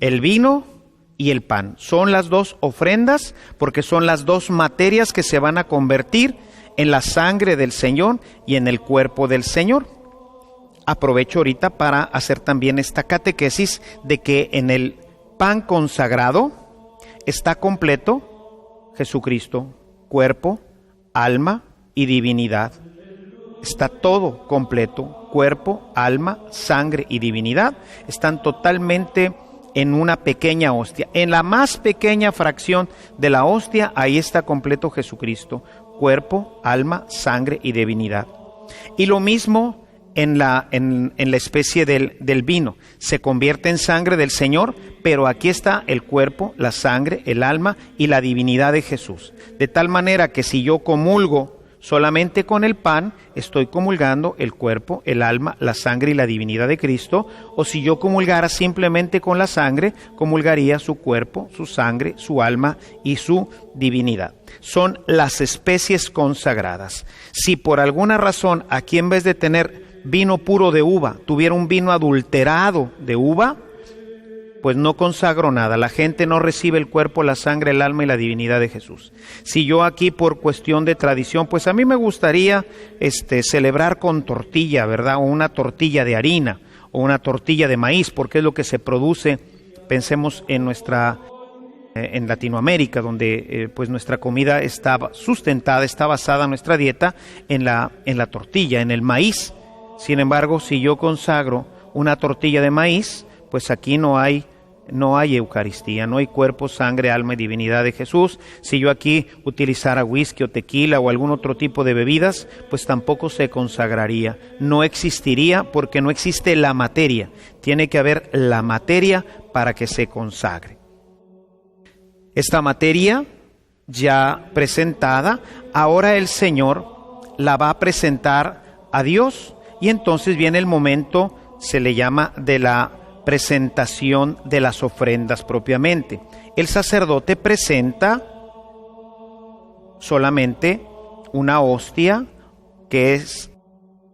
el vino y el pan. Son las dos ofrendas porque son las dos materias que se van a convertir en la sangre del Señor y en el cuerpo del Señor. Aprovecho ahorita para hacer también esta catequesis de que en el pan consagrado está completo Jesucristo, cuerpo, alma y divinidad. Está todo completo, cuerpo, alma, sangre y divinidad. Están totalmente en una pequeña hostia. En la más pequeña fracción de la hostia, ahí está completo Jesucristo, cuerpo, alma, sangre y divinidad. Y lo mismo en la especie del vino. Se convierte en sangre del Señor, pero aquí está el cuerpo, la sangre, el alma y la divinidad de Jesús. De tal manera que si yo comulgo solamente con el pan, estoy comulgando el cuerpo, el alma, la sangre y la divinidad de Cristo, o si yo comulgara simplemente con la sangre, comulgaría su cuerpo, su sangre, su alma y su divinidad. Son las especies consagradas. Si por alguna razón aquí en vez de tener vino puro de uva, tuviera un vino adulterado de uva, pues no consagro nada. La gente no recibe el cuerpo, la sangre, el alma y la divinidad de Jesús. Si yo aquí por cuestión de tradición, pues a mí me gustaría celebrar con tortilla, ¿verdad? O una tortilla de harina o una tortilla de maíz, porque es lo que se produce. Pensemos en en Latinoamérica, donde pues nuestra comida está sustentada, está basada nuestra dieta en la tortilla, en el maíz. Sin embargo, si yo consagro una tortilla de maíz, pues aquí no hay Eucaristía, no hay cuerpo, sangre, alma y divinidad de Jesús. Si yo aquí utilizara whisky o tequila o algún otro tipo de bebidas, pues tampoco se consagraría, no existiría, porque no existe la materia. Tiene que haber la materia para que se consagre. Esta materia ya presentada, ahora el Señor la va a presentar a Dios, y entonces viene el momento, se le llama de la presentación de las ofrendas propiamente. El sacerdote presenta solamente una hostia, que es,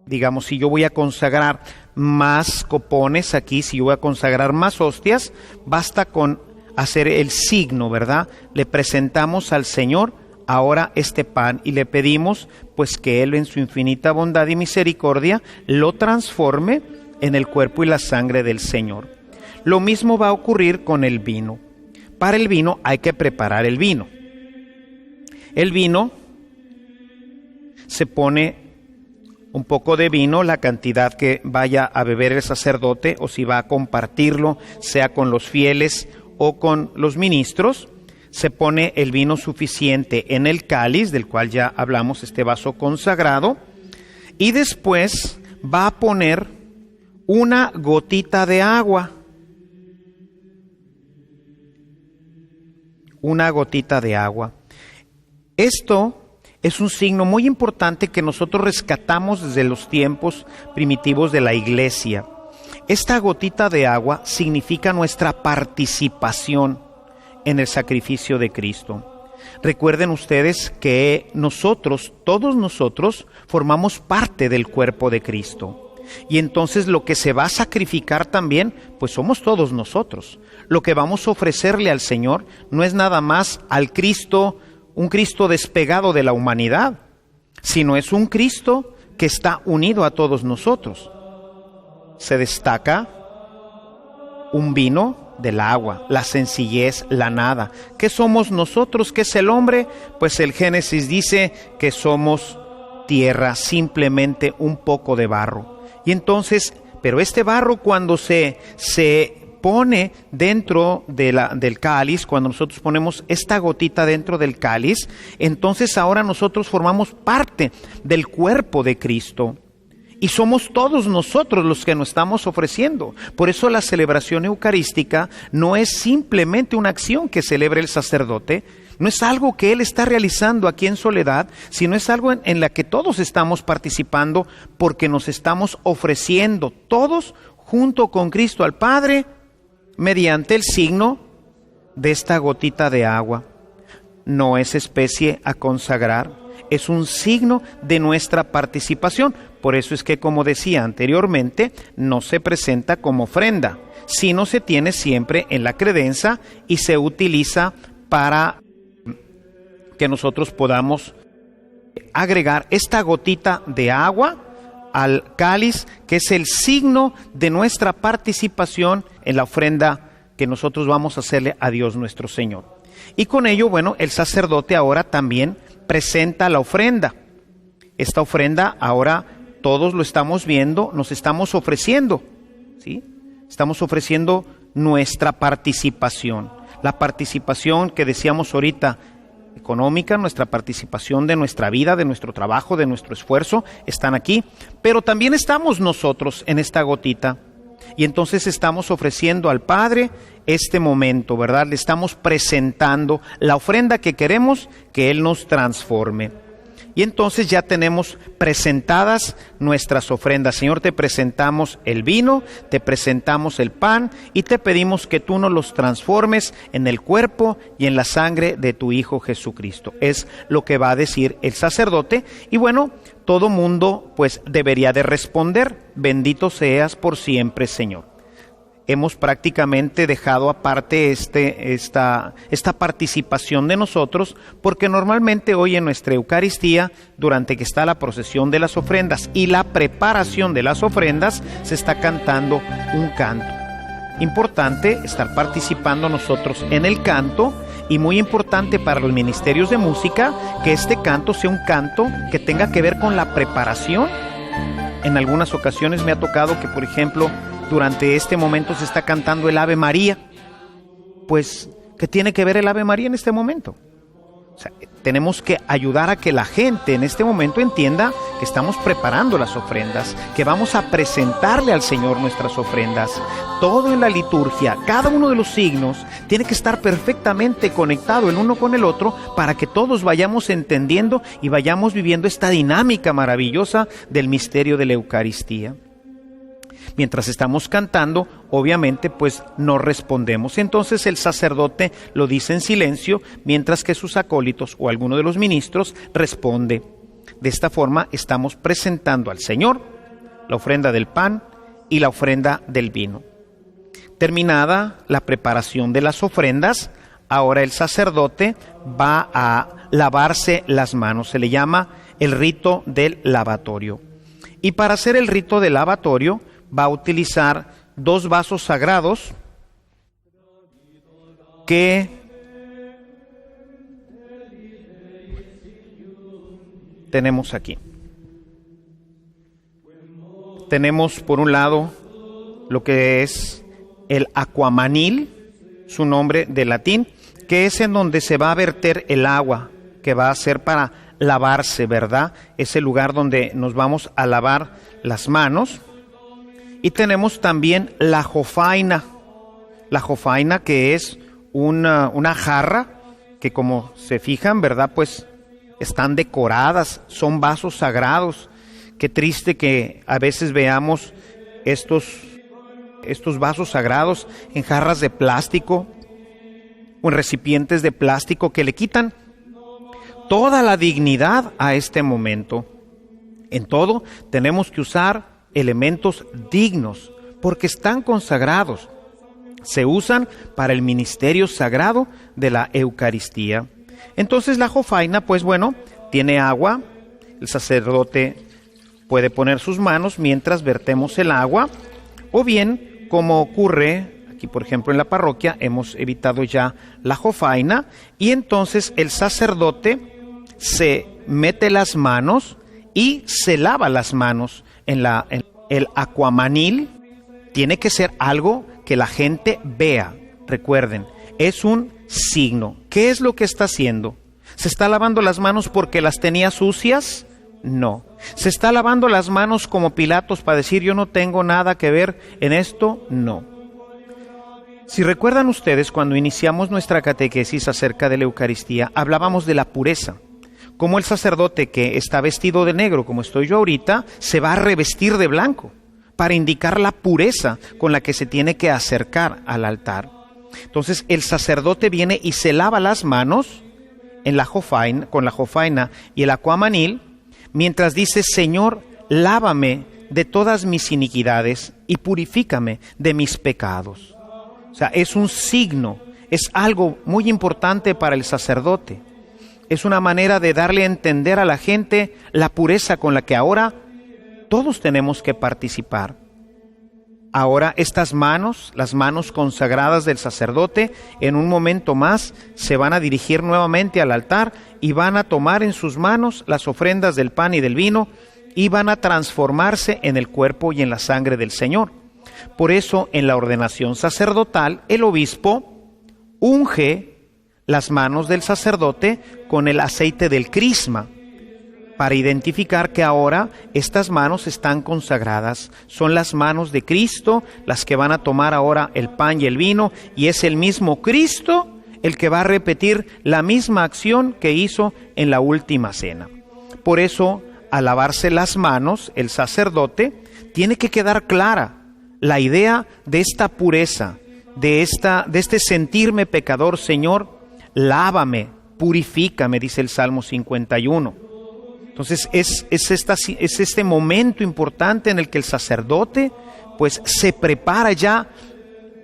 digamos, si yo voy a consagrar más copones aquí, si yo voy a consagrar más hostias, basta con hacer el signo, ¿verdad? Le presentamos al Señor ahora este pan y le pedimos pues que Él en su infinita bondad y misericordia lo transforme en el cuerpo y la sangre del Señor. Lo mismo va a ocurrir con el vino. Para el vino hay que preparar el vino. El vino se pone un poco de vino, la cantidad que vaya a beber el sacerdote, o si va a compartirlo, sea con los fieles o con los ministros. Se pone el vino suficiente en el cáliz, del cual ya hablamos, este vaso consagrado, y después va a poner una gotita de agua. Una gotita de agua. Esto es un signo muy importante que nosotros rescatamos desde los tiempos primitivos de la Iglesia. Esta gotita de agua significa nuestra participación en el sacrificio de Cristo. Recuerden ustedes que nosotros, todos nosotros, formamos parte del cuerpo de Cristo. Y entonces lo que se va a sacrificar también, pues somos todos nosotros. Lo que vamos a ofrecerle al Señor no es nada más al Cristo, un Cristo despegado de la humanidad, sino es un Cristo que está unido a todos nosotros. Se destaca un vino del agua, la sencillez, la nada. ¿Qué somos nosotros? ¿Qué es el hombre? Pues el Génesis dice que somos tierra, simplemente un poco de barro. Y entonces, pero este barro cuando se pone dentro del cáliz, cuando nosotros ponemos esta gotita dentro del cáliz, entonces ahora nosotros formamos parte del cuerpo de Cristo. Y somos todos nosotros los que nos estamos ofreciendo. Por eso la celebración eucarística no es simplemente una acción que celebra el sacerdote, no es algo que Él está realizando aquí en soledad, sino es algo en la que todos estamos participando, porque nos estamos ofreciendo todos junto con Cristo al Padre mediante el signo de esta gotita de agua. No es especie a consagrar, es un signo de nuestra participación. Por eso es que, como decía anteriormente, no se presenta como ofrenda, sino se tiene siempre en la credenza y se utiliza para que nosotros podamos agregar esta gotita de agua al cáliz, que es el signo de nuestra participación en la ofrenda que nosotros vamos a hacerle a Dios nuestro Señor. Y con ello, bueno, el sacerdote ahora también presenta la ofrenda. Esta ofrenda ahora todos lo estamos viendo, nos estamos ofreciendo, ¿sí? Estamos ofreciendo nuestra participación. La participación que decíamos ahorita, económica, nuestra participación de nuestra vida, de nuestro trabajo, de nuestro esfuerzo, están aquí. Pero también estamos nosotros en esta gotita. Y entonces estamos ofreciendo al Padre este momento, ¿verdad? Le estamos presentando la ofrenda que queremos que Él nos transforme. Y entonces ya tenemos presentadas nuestras ofrendas. Señor, te presentamos el vino, te presentamos el pan y te pedimos que tú nos los transformes en el cuerpo y en la sangre de tu Hijo Jesucristo. Es lo que va a decir el sacerdote. Y bueno, todo mundo pues debería de responder: bendito seas por siempre, Señor. Hemos prácticamente dejado aparte esta participación de nosotros, porque normalmente hoy en nuestra Eucaristía, durante que está la procesión de las ofrendas y la preparación de las ofrendas, se está cantando un canto. Importante estar participando nosotros en el canto, y muy importante para los ministerios de música que este canto sea un canto que tenga que ver con la preparación. En algunas ocasiones me ha tocado que, por ejemplo, durante este momento se está cantando el Ave María. Pues, ¿qué tiene que ver el Ave María en este momento? O sea, tenemos que ayudar a que la gente en este momento entienda que estamos preparando las ofrendas, que vamos a presentarle al Señor nuestras ofrendas. Todo en la liturgia, cada uno de los signos tiene que estar perfectamente conectado el uno con el otro para que todos vayamos entendiendo y vayamos viviendo esta dinámica maravillosa del misterio de la Eucaristía. Mientras estamos cantando, obviamente, pues no respondemos. Entonces el sacerdote lo dice en silencio, mientras que sus acólitos o alguno de los ministros responde. De esta forma estamos presentando al Señor la ofrenda del pan y la ofrenda del vino. Terminada la preparación de las ofrendas, ahora el sacerdote va a lavarse las manos. Se le llama el rito del lavatorio. Y para hacer el rito del lavatorio, va a utilizar 2 vasos sagrados que tenemos aquí. Tenemos por un lado lo que es el aquamanil, su nombre de latín, que es en donde se va a verter el agua que va a ser para lavarse, ¿verdad? Es el lugar donde nos vamos a lavar las manos. Y tenemos también la jofaina. La jofaina, que es una jarra que, como se fijan, ¿verdad? Pues están decoradas, son vasos sagrados. Qué triste que a veces veamos estos vasos sagrados en jarras de plástico o en recipientes de plástico que le quitan toda la dignidad a este momento. En todo tenemos que usar elementos dignos, porque están consagrados. Se usan para el ministerio sagrado de la Eucaristía. Entonces la jofaina, pues bueno, tiene agua. El sacerdote puede poner sus manos mientras vertemos el agua, o bien, como ocurre aquí, por ejemplo, en la parroquia, hemos evitado ya la jofaina, y entonces el sacerdote se mete las manos y se lava las manos en el aquamanil. Tiene que ser algo que la gente vea. Recuerden, es un signo. ¿Qué es lo que está haciendo? ¿Se está lavando las manos porque las tenía sucias? No. ¿Se está lavando las manos como Pilatos para decir yo no tengo nada que ver en esto? No. Si recuerdan ustedes, cuando iniciamos nuestra catequesis acerca de la Eucaristía, hablábamos de la pureza. Como el sacerdote que está vestido de negro, como estoy yo ahorita, se va a revestir de blanco para indicar la pureza con la que se tiene que acercar al altar. Entonces el sacerdote viene y se lava las manos en la jofaina, con la jofaina y el aquamanil, mientras dice: Señor, lávame de todas mis iniquidades y purifícame de mis pecados. O sea, es un signo, es algo muy importante para el sacerdote. Es una manera de darle a entender a la gente la pureza con la que ahora todos tenemos que participar. Ahora estas manos, las manos consagradas del sacerdote, en un momento más se van a dirigir nuevamente al altar y van a tomar en sus manos las ofrendas del pan y del vino y van a transformarse en el cuerpo y en la sangre del Señor. Por eso, en la ordenación sacerdotal, el obispo unge las manos del sacerdote con el aceite del crisma, para identificar que ahora estas manos están consagradas. Son las manos de Cristo las que van a tomar ahora el pan y el vino, y es el mismo Cristo el que va a repetir la misma acción que hizo en la última cena. Por eso, al lavarse las manos, el sacerdote tiene que quedar clara la idea de esta pureza, de este sentirme pecador. Señor, lávame, purifícame, dice el Salmo 51. Entonces es este momento importante en el que el sacerdote pues se prepara ya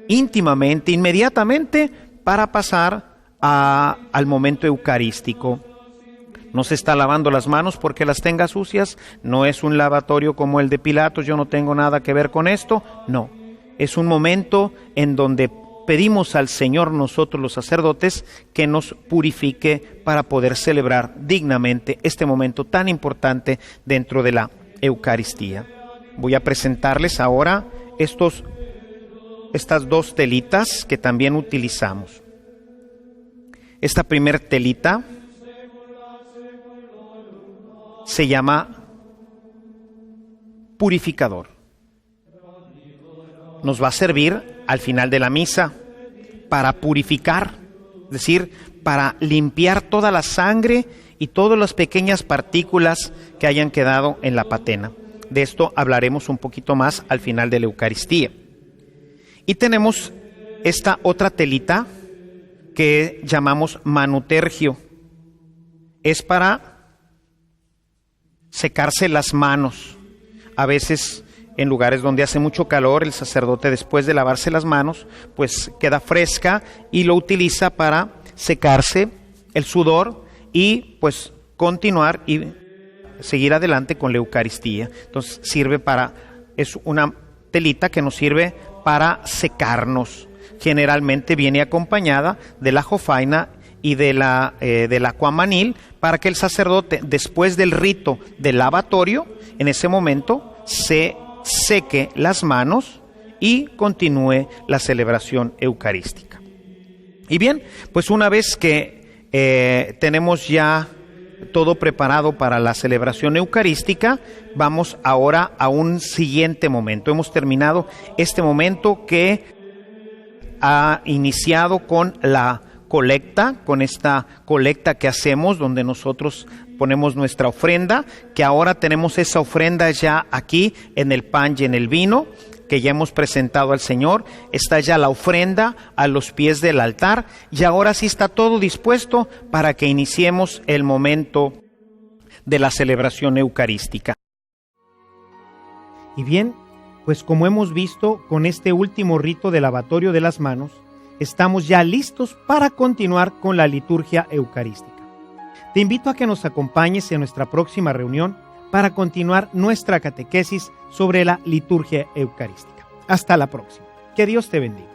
íntimamente, inmediatamente, para pasar al momento eucarístico. No se está lavando las manos porque las tenga sucias, no es un lavatorio como el de Pilatos, yo no tengo nada que ver con esto, no. Es un momento en donde pedimos al Señor, nosotros los sacerdotes, que nos purifique para poder celebrar dignamente este momento tan importante dentro de la Eucaristía. Voy a presentarles ahora estos estas dos telitas que también utilizamos. Esta primer telita se llama purificador. Nos va a servir al final de la misa para purificar, es decir, para limpiar toda la sangre y todas las pequeñas partículas que hayan quedado en la patena. De esto hablaremos un poquito más al final de la Eucaristía. Y tenemos esta otra telita que llamamos manutergio. Es para secarse las manos. A veces en lugares donde hace mucho calor, el sacerdote, después de lavarse las manos, pues queda fresca y lo utiliza para secarse el sudor y pues continuar y seguir adelante con la Eucaristía. Entonces es una telita que nos sirve para secarnos. Generalmente viene acompañada de la jofaina y del acuamanil, para que el sacerdote, después del rito del lavatorio, en ese momento se seque las manos y continúe la celebración eucarística. Y bien, pues una vez que tenemos ya todo preparado para la celebración eucarística, vamos ahora a un siguiente momento. Hemos terminado este momento que ha iniciado con la colecta, con esta colecta que hacemos donde nosotros ponemos nuestra ofrenda, que ahora tenemos esa ofrenda ya aquí en el pan y en el vino que ya hemos presentado al Señor. Está ya la ofrenda a los pies del altar y ahora sí está todo dispuesto para que iniciemos el momento de la celebración eucarística. Y bien, pues como hemos visto con este último rito del lavatorio de las manos, estamos ya listos para continuar con la liturgia eucarística. Te invito a que nos acompañes en nuestra próxima reunión para continuar nuestra catequesis sobre la liturgia eucarística. Hasta la próxima. Que Dios te bendiga.